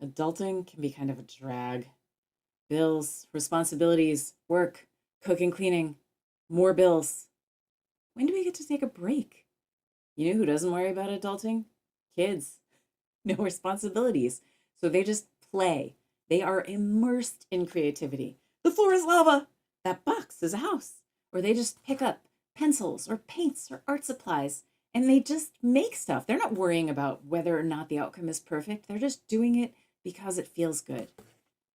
Adulting can be kind of a drag. Bills, responsibilities, work, cooking, cleaning, more bills. When do we get to take a break? You know who doesn't worry about adulting? Kids. No responsibilities. So they just play. They are immersed in creativity. The floor is lava. That box is a house. Or they just pick up pencils or paints or art supplies and they just make stuff. They're not worrying about whether or not the outcome is perfect. They're just doing it because it feels good.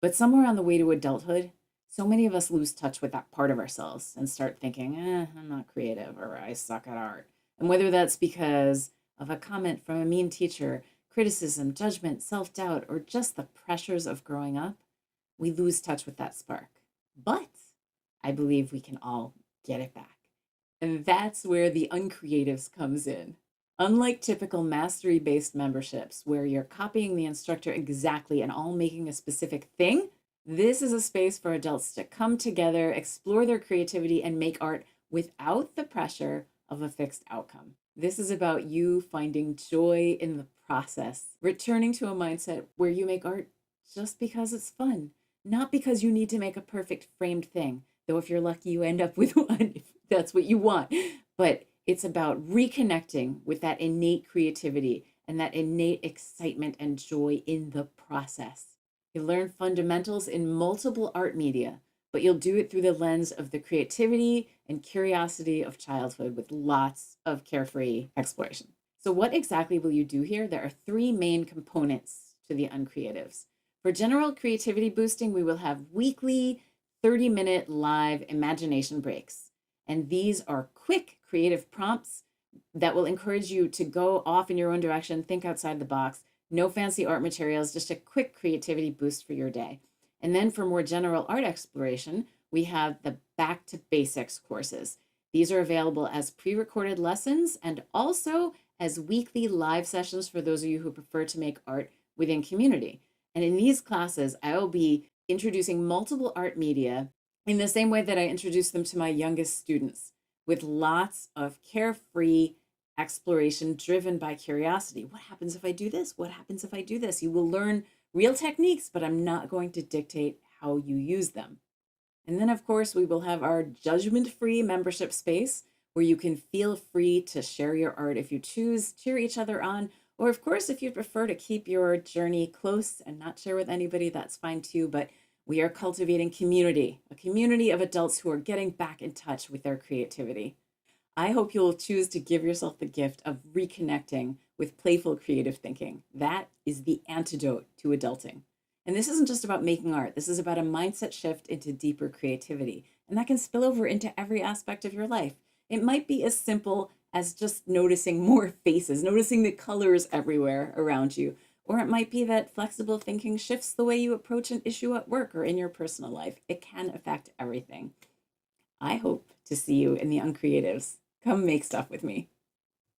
But somewhere on the way to adulthood, so many of us lose touch with that part of ourselves and start thinking, I'm not creative or I suck at art. And whether that's because of a comment from a mean teacher, criticism, judgment, self doubt, or just the pressures of growing up, we lose touch with that spark. But I believe we can all get it back. And that's where the Uncreatives comes in. Unlike typical mastery based memberships where you're copying the instructor exactly and all making a specific thing, this is a space for adults to come together, explore their creativity, and make art without the pressure of a fixed outcome. This is about you finding joy in the process, returning to a mindset where you make art just because it's fun, not because you need to make a perfect framed thing. Though, if you're lucky, you end up with one if that's what you want. But it's about reconnecting with that innate creativity and that innate excitement and joy in the process. You'll learn fundamentals in multiple art media, but you'll do it through the lens of the creativity and curiosity of childhood with lots of carefree exploration. So, what exactly will you do here? There are three main components to the Uncreatives. For general creativity boosting, we will have weekly 30-minute live imagination breaks. And these are quick creative prompts that will encourage you to go off in your own direction, think outside the box. No fancy art materials, just a quick creativity boost for your day. And then for more general art exploration, we have the Back to Basics courses. These are available as pre-recorded lessons and also as weekly live sessions for those of you who prefer to make art within community. And in these classes, I will be introducing multiple art media in the same way that I introduce them to my youngest students, with lots of carefree exploration driven by curiosity. What happens if I do this? What happens if I do this? You will learn real techniques, but I'm not going to dictate how you use them. And then, of course, we will have our judgment-free membership space where you can feel free to share your art if you choose, cheer each other on, or of course, if you prefer to keep your journey close and not share with anybody, that's fine too. But we are cultivating community, a community of adults who are getting back in touch with their creativity. I hope you'll choose to give yourself the gift of reconnecting with playful creative thinking. That is the antidote to adulting. And this isn't just about making art. This is about a mindset shift into deeper creativity. And that can spill over into every aspect of your life. It might be as simple as just noticing more faces, noticing the colors everywhere around you. Or it might be that flexible thinking shifts the way you approach an issue at work or in your personal life. It can affect everything. I hope to see you in the Uncreatives. Come make stuff with me.